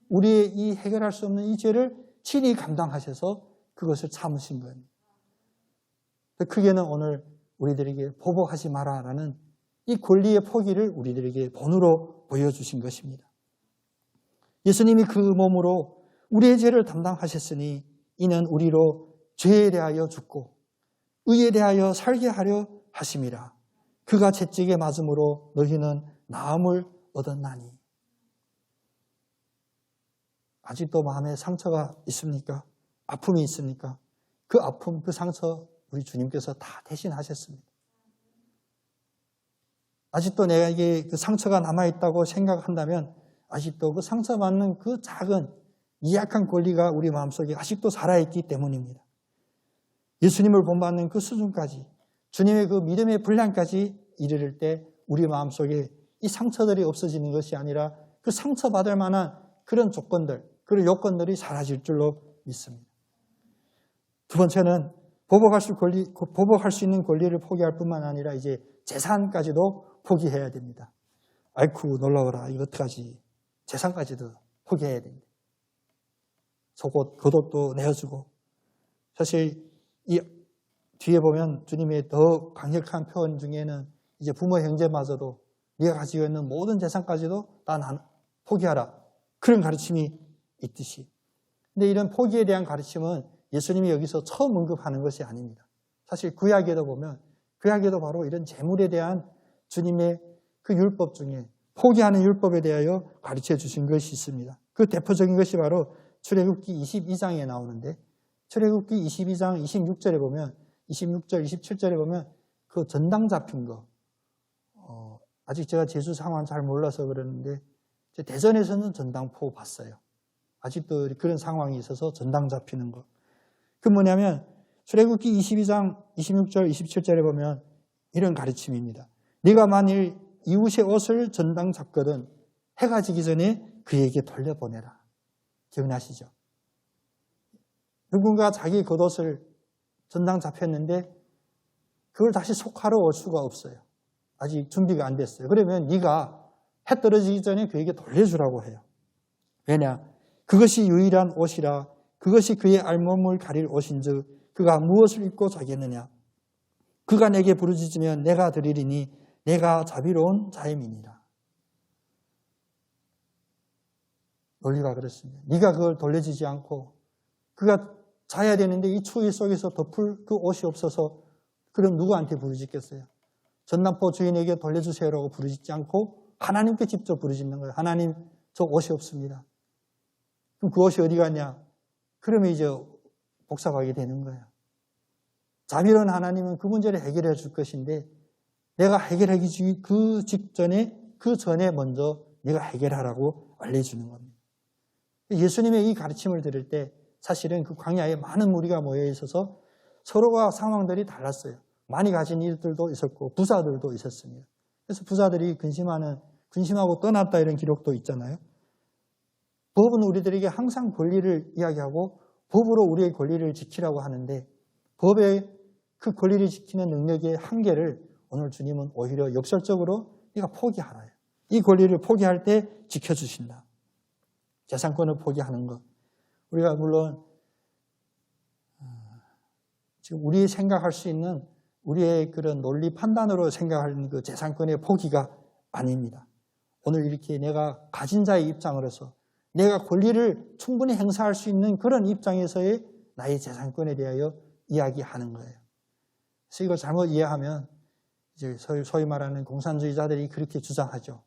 우리의 이 해결할 수 없는 이 죄를 친히 감당하셔서 그것을 참으신 거예요. 크게는 오늘 우리들에게 보복하지 마라라는 이 권리의 포기를 우리들에게 본으로 보여주신 것입니다. 예수님이 그 몸으로 우리의 죄를 담당하셨으니 이는 우리로 죄에 대하여 죽고 의에 대하여 살게 하려 하심이라. 그가 채찍에 맞음으로 너희는 나음을 얻었나니. 아직도 마음에 상처가 있습니까? 아픔이 있습니까? 그 아픔, 그 상처 우리 주님께서 다 대신하셨습니다. 아직도 내게 그 상처가 남아있다고 생각한다면 아직도 그 상처받는 그 작은 미약한 권리가 우리 마음속에 아직도 살아있기 때문입니다. 예수님을 본받는 그 수준까지 주님의 그 믿음의 분량까지 이르를 때 우리 마음속에 이 상처들이 없어지는 것이 아니라 그 상처받을 만한 그런 조건들, 그런 요건들이 사라질 줄로 믿습니다. 두 번째는 보복할 수 있는 권리를 포기할 뿐만 아니라 이제 재산까지도 포기해야 됩니다. 아이쿠 놀라워라. 이거 어떡하지. 재산까지도 포기해야 됩니다. 속옷, 겉옷도 내어주고. 사실 이 뒤에 보면 주님의 더 강력한 표현 중에는 이제 부모 형제마저도 네가 가지고 있는 모든 재산까지도 다 포기하라. 그런 가르침이 있듯이. 근데 이런 포기에 대한 가르침은 예수님이 여기서 처음 언급하는 것이 아닙니다. 사실 구약에도 보면 구약에도 바로 이런 재물에 대한 주님의 그 율법 중에 포기하는 율법에 대하여 가르쳐 주신 것이 있습니다. 그 대표적인 것이 바로 출애굽기 22장에 나오는데 출애굽기 22장 26절에 보면 26절, 27절에 보면 그 전당 잡힌 거 아직 제가 제주 상황 잘 몰라서 그러는데 대전에서는 전당포 봤어요. 아직도 그런 상황이 있어서 전당 잡히는 거. 그 뭐냐면 출애굽기 22장 26절, 27절에 보면 이런 가르침입니다. 네가 만일 이웃의 옷을 전당 잡거든 해가 지기 전에 그에게 돌려보내라. 기억나시죠? 누군가 자기 겉옷을 전당 잡혔는데 그걸 다시 속하러 올 수가 없어요. 아직 준비가 안 됐어요. 그러면 네가 해 떨어지기 전에 그에게 돌려주라고 해요. 왜냐? 그것이 유일한 옷이라 그것이 그의 알몸을 가릴 옷인즉 그가 무엇을 입고 자겠느냐? 그가 내게 부르짖으면 내가 드리리니 내가 자비로운 자임이니라. 논리가 그렇습니다. 네가 그걸 돌려주지 않고 그가 자야 되는데 이 추위 속에서 덮을 그 옷이 없어서 그럼 누구한테 부르짖겠어요? 전당포 주인에게 돌려주세요라고 부르짖지 않고 하나님께 직접 부르짖는 거예요. 하나님, 저 옷이 없습니다. 그럼 그 옷이 어디 갔냐? 그러면 이제 복잡하게 되는 거예요. 자비로운 하나님은 그 문제를 해결해 줄 것인데 내가 해결하기 그 직전에 그 전에 먼저 네가 해결하라고 알려주는 겁니다. 예수님의 이 가르침을 들을 때 사실은 그 광야에 많은 무리가 모여 있어서 서로가 상황들이 달랐어요. 많이 가진 일들도 있었고 부자들도 있었습니다. 그래서 부자들이 근심하고 떠났다 이런 기록도 있잖아요. 법은 우리들에게 항상 권리를 이야기하고 법으로 우리의 권리를 지키라고 하는데 법의 그 권리를 지키는 능력의 한계를 오늘 주님은 오히려 역설적으로 네가 포기하라. 이 권리를 포기할 때 지켜주신다. 재산권을 포기하는 것. 우리가 물론 지금 우리 생각할 수 있는 우리의 그런 논리 판단으로 생각하는 그 재산권의 포기가 아닙니다. 오늘 이렇게 내가 가진 자의 입장으로서 내가 권리를 충분히 행사할 수 있는 그런 입장에서의 나의 재산권에 대하여 이야기하는 거예요. 그래서 이걸 잘못 이해하면 이제 소위 말하는 공산주의자들이 그렇게 주장하죠.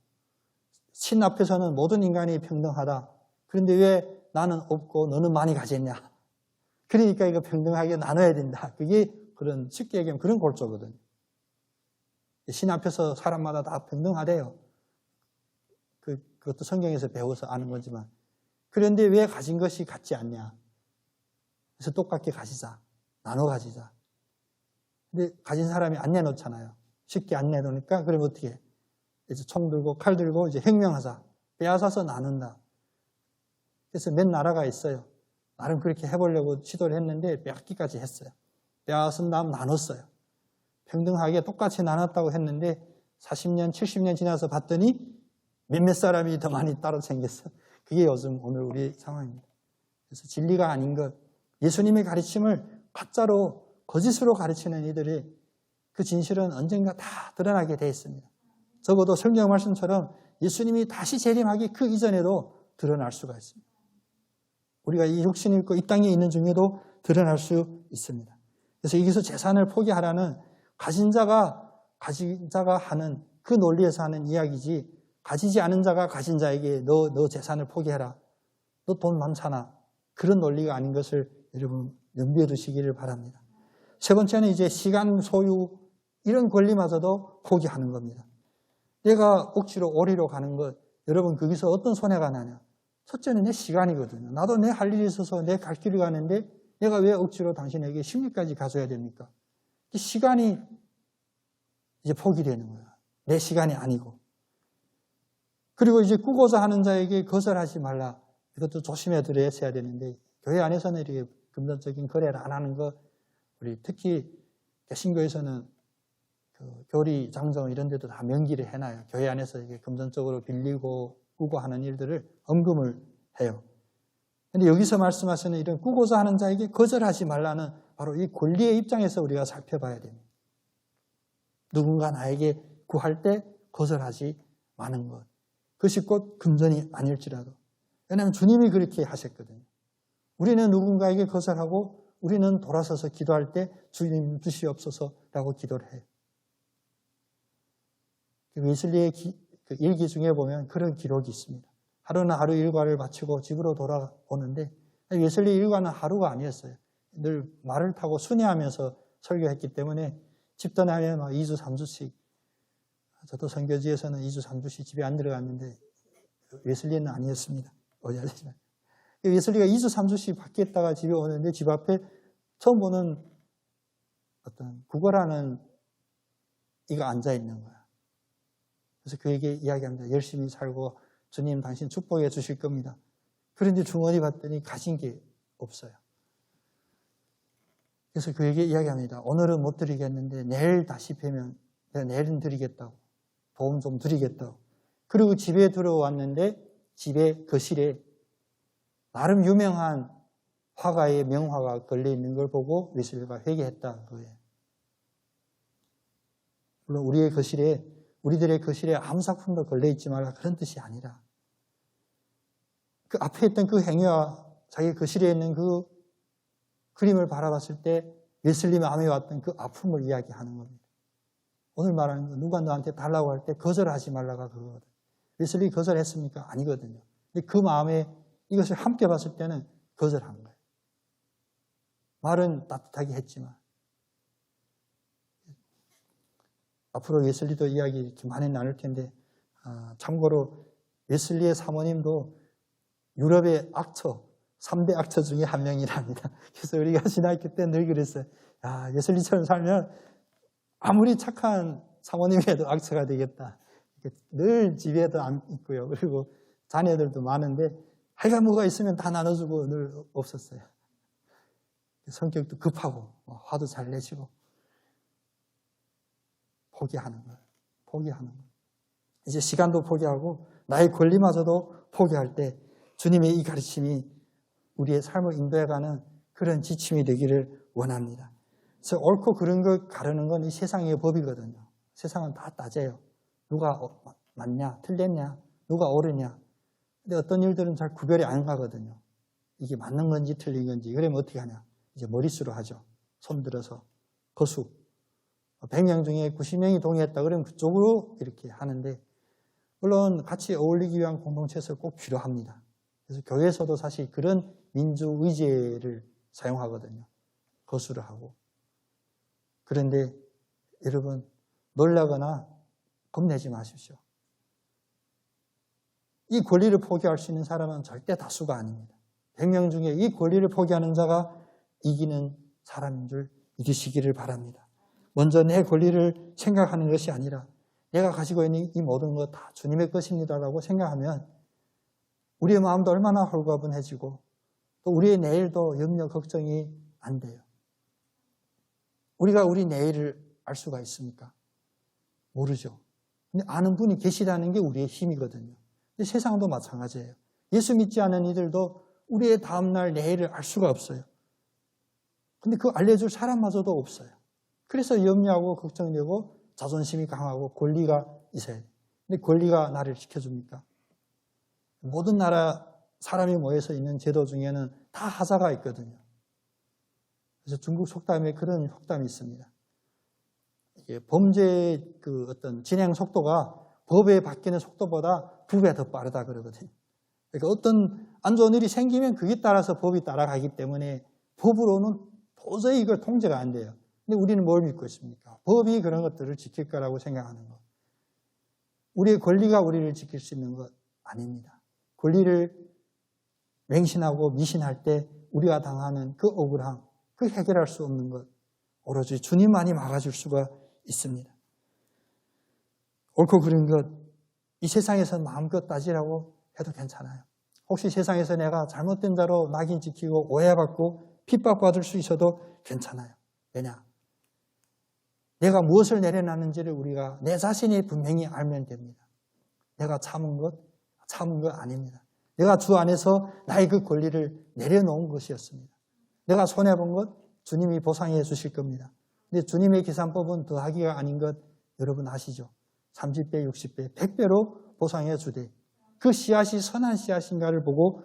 신 앞에서는 모든 인간이 평등하다. 그런데 왜 나는 없고 너는 많이 가졌냐? 그러니까 이거 평등하게 나눠야 된다. 그게 그런 쉽게 얘기하면 그런 골조거든요. 신 앞에서 사람마다 다 평등하대요. 그것도 성경에서 배워서 아는 거지만. 그런데 왜 가진 것이 같지 않냐? 그래서 똑같게 가지자. 나눠 가지자. 근데 가진 사람이 안 내놓잖아요. 쉽게 안 내놓으니까 그럼 어떻게 해? 이제 총 들고 칼 들고 이제 혁명하자. 빼앗아서 나눈다. 그래서 몇 나라가 있어요. 나름 그렇게 해보려고 시도를 했는데 빼앗기까지 했어요. 빼앗은 다음 나눴어요. 평등하게 똑같이 나눴다고 했는데 40년, 70년 지나서 봤더니 몇몇 사람이 더 많이 따로 생겼어요. 그게 요즘 오늘 우리 상황입니다. 그래서 진리가 아닌 것, 예수님의 가르침을 가짜로 거짓으로 가르치는 이들이 그 진실은 언젠가 다 드러나게 되어 있습니다. 적어도 성경 말씀처럼 예수님이 다시 재림하기 그 이전에도 드러날 수가 있습니다. 우리가 이 육신을 입고 이 땅에 있는 중에도 드러날 수 있습니다. 그래서 여기서 재산을 포기하라는 가진 자가 하는 그 논리에서 하는 이야기지, 가지지 않은 자가 가진 자에게 너 재산을 포기해라. 너 돈 많잖아. 그런 논리가 아닌 것을 여러분 염두에 두시기를 바랍니다. 세 번째는 이제 시간 소유 이런 권리마저도 포기하는 겁니다. 내가 억지로 오리로 가는 것, 여러분 거기서 어떤 손해가 나냐? 첫째는 내 시간이거든요. 나도 내 할 일이 있어서 내 갈 길을 가는데 내가 왜 억지로 당신에게 심리까지 가져야 됩니까? 시간이 이제 포기되는 거야. 내 시간이 아니고. 그리고 이제 꾸고자 하는 자에게 거절하지 말라. 이것도 조심해 드려야 되는데 교회 안에서는 이렇게 금전적인 거래를 안 하는 거, 우리 특히 개신교에서는 그 교리, 장정 이런 데도 다 명기를 해놔요. 교회 안에서 이게 금전적으로 빌리고 꾸고 하는 일들을 언금을 해요. 그런데 여기서 말씀하시는 이런 꾸고자 하는 자에게 거절하지 말라는 바로 이 권리의 입장에서 우리가 살펴봐야 됩니다. 누군가 나에게 구할 때 거절하지 마는 것. 그것이 곧 금전이 아닐지라도. 왜냐하면 주님이 그렇게 하셨거든요. 우리는 누군가에게 거절하고 우리는 돌아서서 기도할 때 주님 주시옵소서라고 기도를 해요. 웨슬리의 일기 중에 보면 그런 기록이 있습니다. 하루는 하루 일과를 마치고 집으로 돌아오는데 웨슬리 일과는 하루가 아니었어요. 늘 말을 타고 순회하면서 설교했기 때문에 집 떠나면 2주, 3주씩, 저도 선교지에서는 2주, 3주씩 집에 안 들어갔는데 웨슬리는 아니었습니다. 오해하시면. 웨슬리가 2주, 3주씩 밖에 있다가 집에 오는데 집 앞에 처음 보는 어떤 구걸하는 이가 앉아 있는 거야. 그래서 그에게 이야기합니다. 열심히 살고 주님 당신 축복해 주실 겁니다. 그런데 주머니 봤더니 가진 게 없어요. 그래서 그에게 이야기합니다. 오늘은 못 드리겠는데 내일 다시 뵈면 내가 내일은 드리겠다고. 도움 좀 드리겠다고. 그리고 집에 들어왔는데 집에 거실에 나름 유명한 화가의 명화가 걸려있는 걸 보고 웨슬리가 회개했다 그거예요. 물론 우리들의 거실에 아무 작품도 걸려있지 말라 그런 뜻이 아니라 그 앞에 있던 그 행위와 자기 거실에 있는 그 그림을 바라봤을 때 웨슬리 마음에 왔던 그 아픔을 이야기하는 겁니다. 오늘 말하는 거 누가 너한테 달라고 할 때 거절하지 말라가 그거거든요. 웨슬리 거절했습니까? 아니거든요. 근데 그 마음에 이것을 함께 봤을 때는 거절한 거예요. 말은 따뜻하게 했지만 앞으로 웨슬리도 이야기 이렇게 많이 나눌 텐데 참고로 웨슬리의 사모님도 유럽의 악처 3대 악처 중에 한 명이랍니다. 그래서 우리가 신학교 때 늘 그랬어요. 야, 웨슬리처럼 살면 아무리 착한 사모님이라도 악처가 되겠다. 늘 집에도 안 있고요. 그리고 자녀들도 많은데 하여간 뭐가 있으면 다 나눠주고 늘 없었어요. 성격도 급하고 화도 잘 내시고 포기하는 거예요. 이제 시간도 포기하고 나의 권리마저도 포기할 때 주님의 이 가르침이 우리의 삶을 인도해가는 그런 지침이 되기를 원합니다. 그래서 옳고 그른 걸 가르는 건 이 세상의 법이거든요. 세상은 다 따져요. 누가 맞냐, 틀렸냐, 누가 옳으냐. 근데 어떤 일들은 잘 구별이 안 가거든요. 이게 맞는 건지 틀린 건지. 그러면 어떻게 하냐. 이제 머릿수로 하죠. 손 들어서. 거수. 100명 중에 90명이 동의했다. 그러면 그쪽으로 이렇게 하는데 물론 같이 어울리기 위한 공동체에서 꼭 필요합니다. 그래서 교회에서도 사실 그런 민주의제를 사용하거든요. 거수를 하고. 그런데 여러분 놀라거나 겁내지 마십시오. 이 권리를 포기할 수 있는 사람은 절대 다수가 아닙니다. 100명 중에 이 권리를 포기하는 자가 이기는 사람인 줄 믿으시기를 바랍니다. 먼저 내 권리를 생각하는 것이 아니라 내가 가지고 있는 이 모든 것 다 주님의 것입니다라고 생각하면 우리의 마음도 얼마나 홀가분해지고 또 우리의 내일도 염려, 걱정이 안 돼요. 우리가 우리 내일을 알 수가 있습니까? 모르죠. 근데 아는 분이 계시다는 게 우리의 힘이거든요. 근데 세상도 마찬가지예요. 예수 믿지 않은 이들도 우리의 다음날 내일을 알 수가 없어요. 근데 그거 알려줄 사람마저도 없어요. 그래서 염려하고 걱정되고 자존심이 강하고 권리가 있어야 돼요. 근데 권리가 나를 지켜줍니까? 모든 나라 사람이 모여서 있는 제도 중에는 다 하자가 있거든요. 그래서 중국 속담에 그런 속담이 있습니다. 이게 범죄의 그 어떤 진행 속도가 법에 바뀌는 속도보다 2배 더 빠르다 그러거든요. 그러니까 어떤 안 좋은 일이 생기면 그에 따라서 법이 따라가기 때문에 법으로는 도저히 이걸 통제가 안 돼요. 근데 우리는 뭘 믿고 있습니까? 법이 그런 것들을 지킬 거라고 생각하는 것. 우리의 권리가 우리를 지킬 수 있는 것 아닙니다. 권리를 맹신하고 미신할 때 우리가 당하는 그 억울함, 그 해결할 수 없는 것, 오로지 주님만이 막아줄 수가 있습니다. 옳고 그른 것, 이 세상에서 마음껏 따지라고 해도 괜찮아요. 혹시 세상에서 내가 잘못된 자로 낙인 찍히고 오해받고 핍박받을 수 있어도 괜찮아요. 왜냐? 내가 무엇을 내려놨는지를 우리가 내 자신이 분명히 알면 됩니다. 내가 참은 것 아닙니다. 내가 주 안에서 나의 그 권리를 내려놓은 것이었습니다. 내가 손해본 것 주님이 보상해 주실 겁니다. 근데 주님의 계산법은 더하기가 아닌 것 여러분 아시죠? 30배, 60배, 100배로 보상해 주되 그 씨앗이 선한 씨앗인가를 보고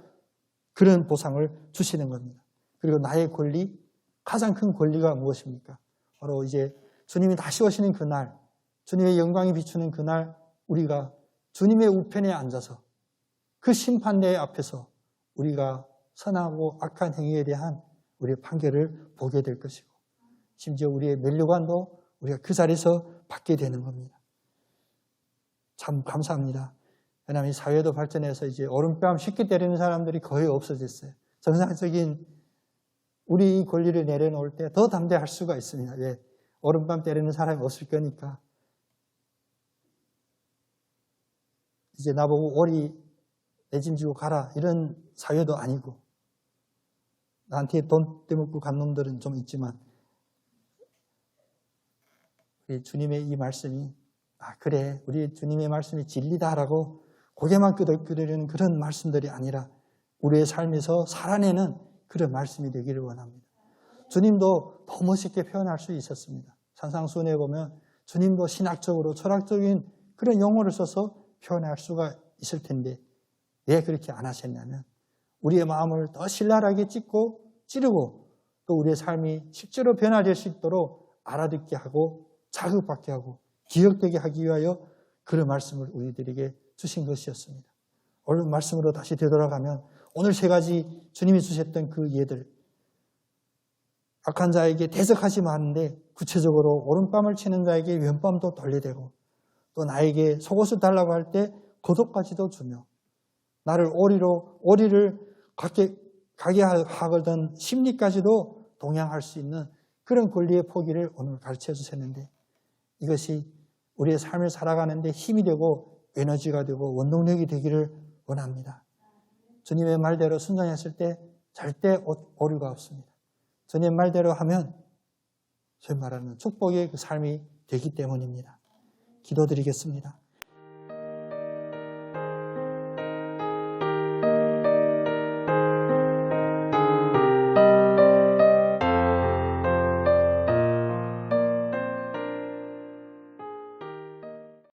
그런 보상을 주시는 겁니다. 그리고 나의 권리, 가장 큰 권리가 무엇입니까? 바로 이제 주님이 다시 오시는 그날, 주님의 영광이 비추는 그날 우리가 주님의 우편에 앉아서 그 심판대 앞에서 우리가 선하고 악한 행위에 대한 우리의 판결을 보게 될 것이고 심지어 우리의 면류관도 우리가 그 자리에서 받게 되는 겁니다. 참 감사합니다. 왜냐하면 이 사회도 발전해서 이제 오른뺨 쉽게 때리는 사람들이 거의 없어졌어요. 정상적인 우리 권리를 내려놓을 때 더 담대할 수가 있습니다. 왜? 오른밤 때리는 사람이 없을 거니까. 이제 나보고 오리 내짐지고 가라 이런 사회도 아니고 나한테 돈 떼먹고 간 놈들은 좀 있지만 우리 주님의 이 말씀이 그래 우리 주님의 말씀이 진리다라고 고개만 끄덕끄덕이는 그런 말씀들이 아니라 우리의 삶에서 살아내는 그런 말씀이 되기를 원합니다. 주님도 더 멋있게 표현할 수 있었습니다. 산상수훈에 보면 주님도 신학적으로 철학적인 그런 용어를 써서 표현할 수가 있을 텐데 왜 그렇게 안 하셨냐면 우리의 마음을 더 신랄하게 찌르고 또 우리의 삶이 실제로 변화될 수 있도록 알아듣게 하고 자극받게 하고 기억되게 하기 위하여 그런 말씀을 우리들에게 주신 것이었습니다. 오늘 말씀으로 다시 되돌아가면 오늘 세 가지 주님이 주셨던 그 예들 악한 자에게 대적하지 마는데 구체적으로 오른뺨을 치는 자에게 왼뺨도 돌려대고 또 나에게 속옷을 달라고 할 때 겉옷까지도 주며 나를 오리를 가게 하거든 심리까지도 동양할 수 있는 그런 권리의 포기를 오늘 가르쳐 주셨는데 이것이 우리의 삶을 살아가는데 힘이 되고 에너지가 되고 원동력이 되기를 원합니다. 주님의 말대로 순종했을 때 절대 오류가 없습니다. 주님 말대로 하면 소위 말하는 축복의 그 삶이 되기 때문입니다. 기도드리겠습니다.